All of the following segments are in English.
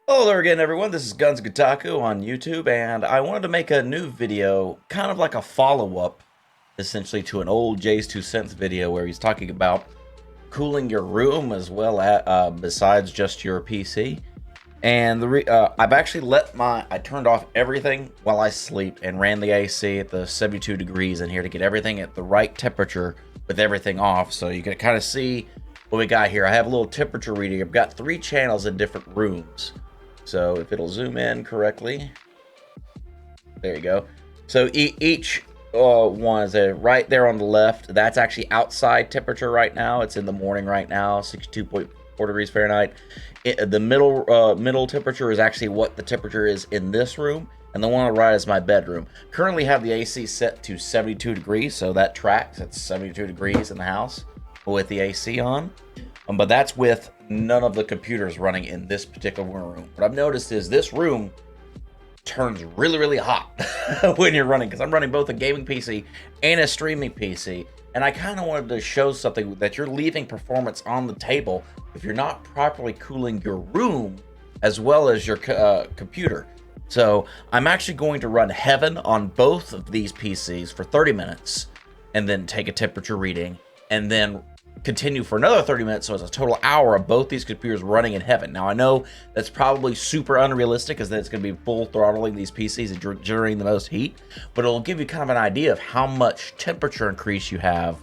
Hello there again, everyone. This is Guns Gataku on YouTube, and I wanted to make a new video, kind of like a follow-up, essentially, to an old Jay's 2 Cents video where he's talking about cooling your room as well as besides just your PC. And I've actually I turned off everything while I sleep and ran the AC at the 72 degrees in here to get everything at the right temperature with everything off. So you can kind of see what we got here. I have a little temperature reading. I've got 3 channels in different rooms. So if it'll zoom in correctly, there you go. So each one is right there on the left. That's actually outside temperature right now. It's in the morning right now, 62.4 degrees Fahrenheit. The middle temperature is actually what the temperature is in this room, and the one on the right is my bedroom. Currently have the AC set to 72 degrees, so that tracks. It's 72 degrees in the house with the AC on. But that's with none of the computers running in this particular room. What I've noticed is this room turns really, really hot when you're running, because I'm running both a gaming PC and a streaming PC. And I kind of wanted to show something that you're leaving performance on the table if you're not properly cooling your room as well as your computer. So I'm actually going to run Heaven on both of these PCs for 30 minutes and then take a temperature reading and then continue for another 30 minutes, so it's a total hour of both these computers running in Heaven. Now, I know that's probably super unrealistic, because then it's going to be full throttling these PCs and generating the most heat, but it'll give you kind of an idea of how much temperature increase you have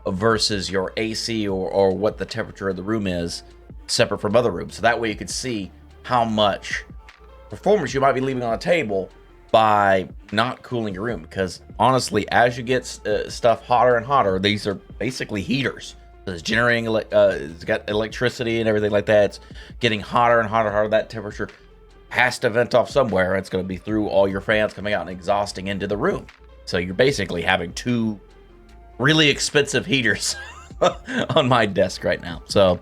versus your AC or what the temperature of the room is separate from other rooms. So that way you can see how much performance you might be leaving on the table by not cooling your room, because honestly, as you get stuff hotter and hotter, these are basically heaters. It's generating, it's got electricity and everything like that. It's getting hotter and hotter. That temperature has to vent off somewhere. It's going to be through all your fans coming out and exhausting into the room. So you're basically having 2 really expensive heaters on my desk right now. So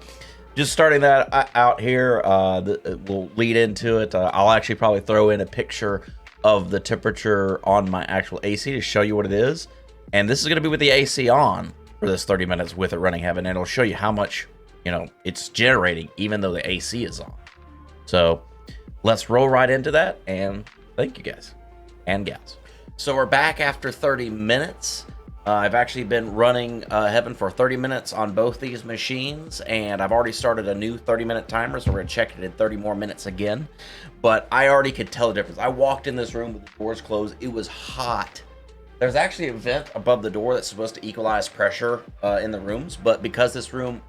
just starting that out here, we'll lead into it. I'll actually probably throw in a picture of the temperature on my actual AC to show you what it is. And this is going to be with the AC on for this 30 minutes with it running Heaven, and it'll show you how much, it's generating even though the AC is on. So let's roll right into that, and thank you guys and gals. So we're back after 30 minutes. I've actually been running Heaven for 30 minutes on both these machines, and I've already started a new 30-minute timer, so we're going to check it in 30 more minutes again. But I already could tell the difference. I walked in this room with the doors closed. It was hot. There's actually a vent above the door that's supposed to equalize pressure in the rooms, but because this room,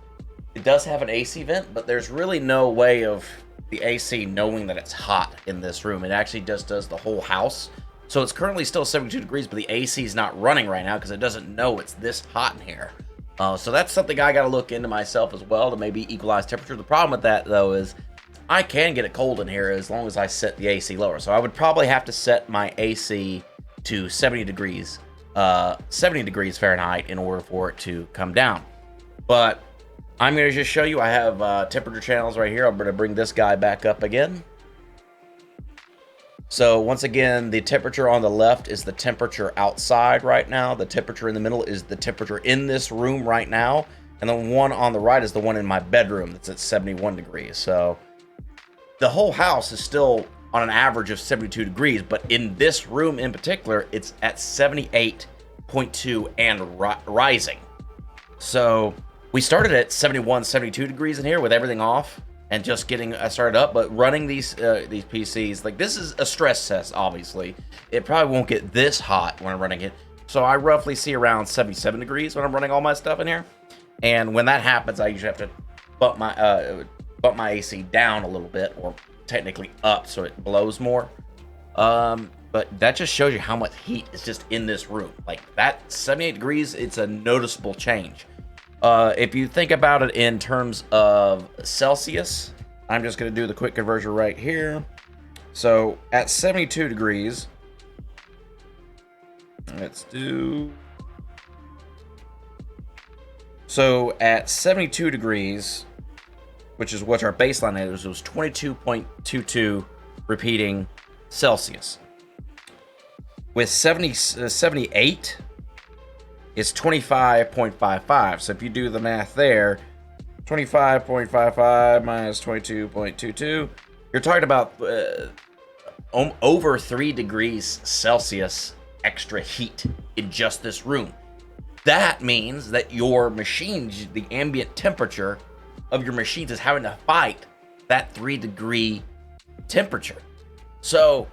it does have an AC vent, but there's really no way of the AC knowing that it's hot in this room. It actually just does the whole house. So it's currently still 72 degrees, but the AC is not running right now because it doesn't know it's this hot in here. So that's something I got to look into myself as well to maybe equalize temperature. The problem with that, though, is I can get it cold in here as long as I set the AC lower. So I would probably have to set my AC to 70 degrees Fahrenheit in order for it to come down. But I'm going to just show you. I have temperature channels right here. I'm going to bring this guy back up again. So once again, the temperature on the left is the temperature outside right now. The temperature in the middle is the temperature in this room right now. And the one on the right is the one in my bedroom that's at 71 degrees. So the whole house is still on an average of 72 degrees, but in this room in particular, it's at 78.2 and rising. So we started at 71, 72 degrees in here with everything off and just getting started up, but running these PCs, like, this is a stress test, obviously. It probably won't get this hot when I'm running it. So I roughly see around 77 degrees when I'm running all my stuff in here. And when that happens, I usually have to bump my AC down a little bit, or technically up, so it blows more. But that just shows you how much heat is just in this room. Like, that 78 degrees, it's a noticeable change. If you think about it in terms of Celsius, I'm just going to do the quick conversion right here. So at 72 degrees, let's do... So at 72 degrees, which is what our baseline is, it was 22.22 repeating Celsius. With 78, it's 25.55. So if you do the math there, 25.55 minus 22.22, you're talking about over 3 degrees Celsius extra heat in just this room. That means that your machines, the ambient temperature of your machines, is having to fight that 3-degree temperature. So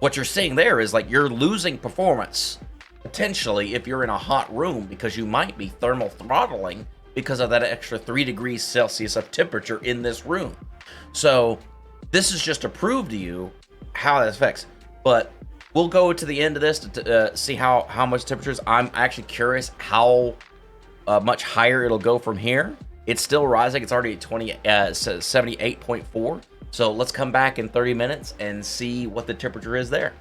what you're seeing there is like you're losing performance potentially if you're in a hot room, because you might be thermal throttling because of that extra 3 degrees Celsius of temperature in this room. So this is just to prove to you how that affects. But we'll go to the end of this to see how much temperatures. I'm actually curious how much higher it'll go from here. It's still rising. It's already at 78.4. So let's come back in 30 minutes and see what the temperature is there.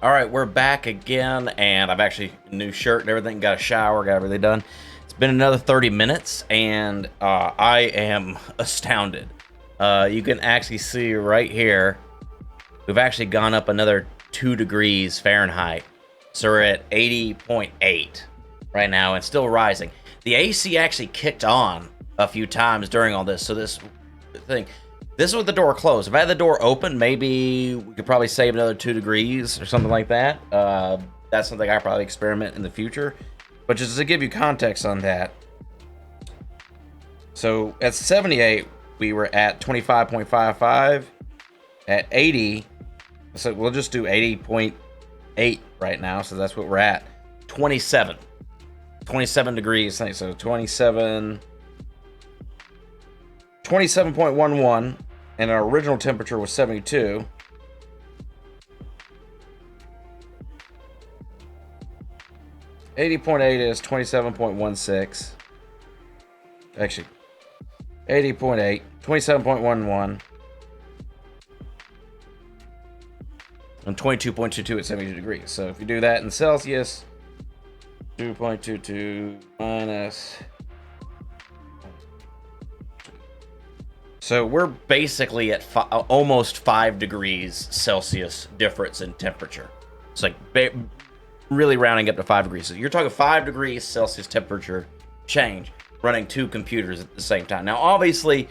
All right, we're back again, and I've actually new shirt and everything, got a shower, got everything done. It's been another 30 minutes, and I am astounded. You can actually see right here, we've actually gone up another 2 degrees Fahrenheit. So we're at 80.8 right now and still rising. The AC actually kicked on a few times during all this. So this is with the door closed. If I had the door open, maybe we could probably save another 2 degrees or something like that. That's something I probably experiment in the future. But just to give you context on that. So at 78, we were at 25.55. At 80, so we'll just do 80.8 right now. So that's what we're at. 27 degrees. So 27.11, and our original temperature was 72. .8 is 27.16. Actually, 80.8, 27.11, and 22.22 at 72 degrees. So if you do that in Celsius, 2.22 minus. So we're basically at almost 5 degrees Celsius difference in temperature. It's like really rounding up to 5 degrees. So you're talking 5 degrees Celsius temperature change running 2 computers at the same time. Now, obviously,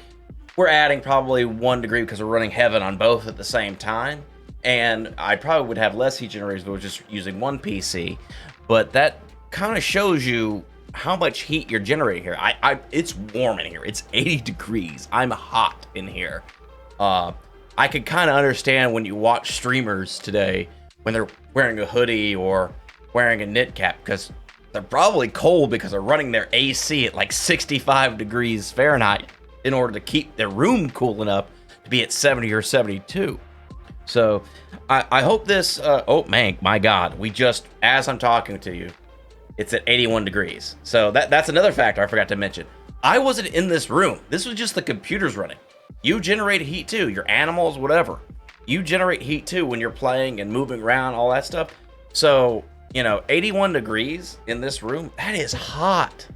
we're adding probably 1 degree because we're running Heaven on both at the same time. And I probably would have less heat generators if I was just using one PC. But that kind of shows you how much heat you're generating here. It's warm in here. It's 80 degrees. I'm hot in here. I could kind of understand when you watch streamers today when they're wearing a hoodie or wearing a knit cap, because they're probably cold because they're running their AC at like 65 degrees Fahrenheit in order to keep their room cool enough to be at 70 or 72. So I hope this, oh man, my God, we just, as I'm talking to you, it's at 81 degrees. So that's another factor I forgot to mention. I wasn't in this room. This was just the computers running. You generate heat too, your animals, whatever. You generate heat too when you're playing and moving around, all that stuff. So, 81 degrees in this room, that is hot.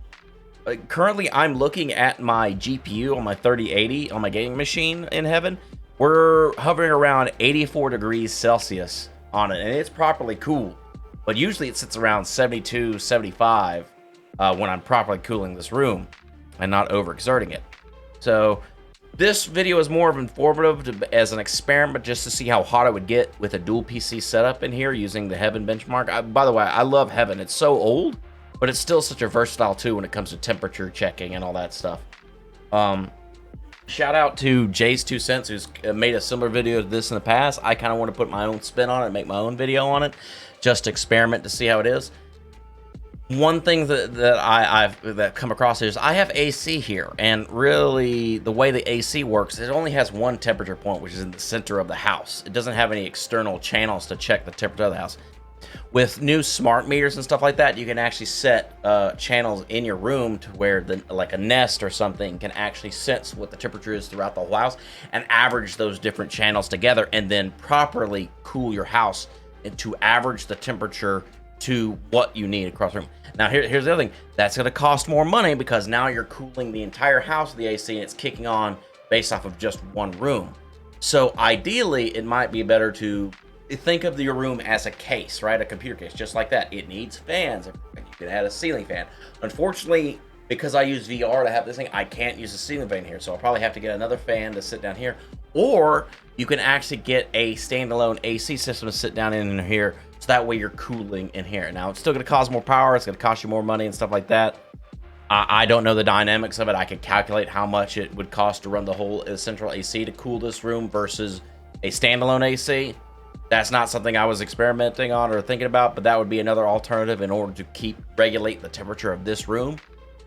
Currently, I'm looking at my GPU on my 3080 on my gaming machine in Heaven. We're hovering around 84 degrees Celsius on it, and it's properly cooled. But usually it sits around 72, 75 when I'm properly cooling this room and not overexerting it. So this video is more of informative as an experiment, just to see how hot I would get with a dual PC setup in here using the Heaven benchmark. By the way, I love Heaven. It's so old, but it's still such a versatile tool when it comes to temperature checking and all that stuff. Shout out to Jay's 2 cents, who's made a similar video to this in the past. I kind of want to put my own spin on it and make my own video on it, just to experiment to see how it is. One thing that I've come across is I have AC here, and really the way the AC works, it only has one temperature point, which is in the center of the house. It doesn't have any external channels to check the temperature of the house. With new smart meters and stuff like that, you can actually set channels in your room to where like a Nest or something can actually sense what the temperature is throughout the whole house and average those different channels together, and then properly cool your house and to average the temperature to what you need across the room. Now here's the other thing. That's going to cost more money because now you're cooling the entire house with the AC and it's kicking on based off of just one room. So ideally, it might be better to think of your room as a case, right? A computer case, just like that. It needs fans. You can add a ceiling fan. Unfortunately, because I use VR to have this thing, I can't use a ceiling fan here. So I'll probably have to get another fan to sit down here. or you can actually get a standalone AC system to sit down in here, so that way you're cooling in here. Now, it's still going to cost more power, it's going to cost you more money and stuff like that. I don't know the dynamics of it. I could calculate how much it would cost to run the whole central AC to cool this room versus a standalone AC. That's not something I was experimenting on or thinking about, but that would be another alternative in order to regulate the temperature of this room.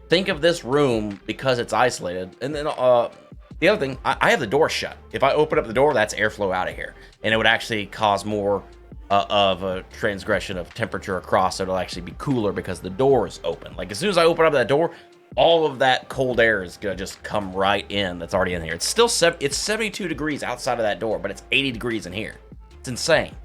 Think of this room, because it's isolated. And then the other thing, I have the door shut. If I open up the door, that's airflow out of here, and it would actually cause more of a transgression of temperature across. So it'll actually be cooler because the door is open. Like, as soon as I open up that door, all of that cold air is gonna just come right in. That's already in here. It's still it's 72 degrees outside of that door, but it's 80 degrees in here. It's insane.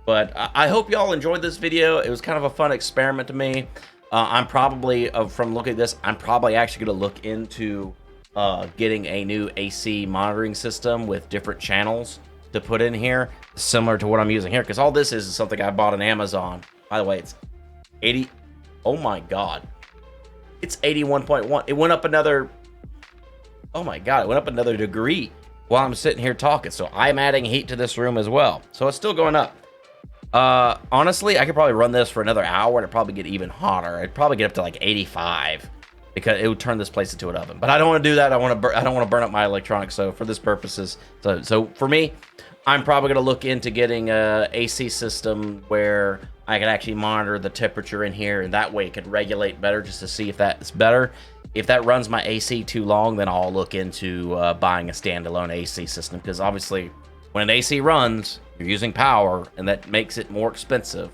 But I hope y'all enjoyed this video. It was kind of a fun experiment to me. I'm probably, from looking at this, I'm probably actually gonna look into getting a new AC monitoring system with different channels to put in here, similar to what I'm using here, because all this is something I bought on Amazon. By the way, it's 80. Oh my god, it's 81.1. It went up another, oh my god, it went up another degree while I'm sitting here talking. So I'm adding heat to this room as well, so it's still going up. Honestly, I could probably run this for another hour and it'd probably get even hotter. I'd probably get up to like 85, because it would turn this place into an oven. But I don't want to do that. I don't want to burn up my electronics. So for this purposes, so for me, I'm probably going to look into getting a AC system where I can actually monitor the temperature in here, and that way it could regulate better, just to see if that's better. If that runs my AC too long, then I'll look into buying a standalone AC system, because obviously when an AC runs, you're using power, and that makes it more expensive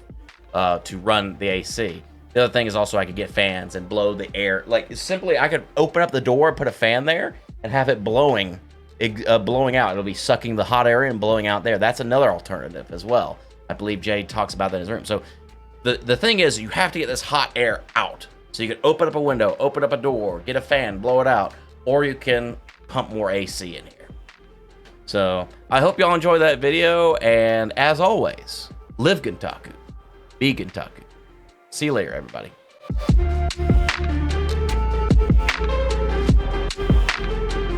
to run the AC. The other thing is also I could get fans and blow the air. Like, simply, I could open up the door, put a fan there, and have it blowing out. It'll be sucking the hot air in and blowing out there. That's another alternative as well. I believe Jay talks about that in his room. So the thing is, you have to get this hot air out. So you can open up a window, open up a door, get a fan, blow it out, or you can pump more AC in here. So I hope y'all enjoy that video, and as always, live Gintaku, be Gintaku. See you later, everybody.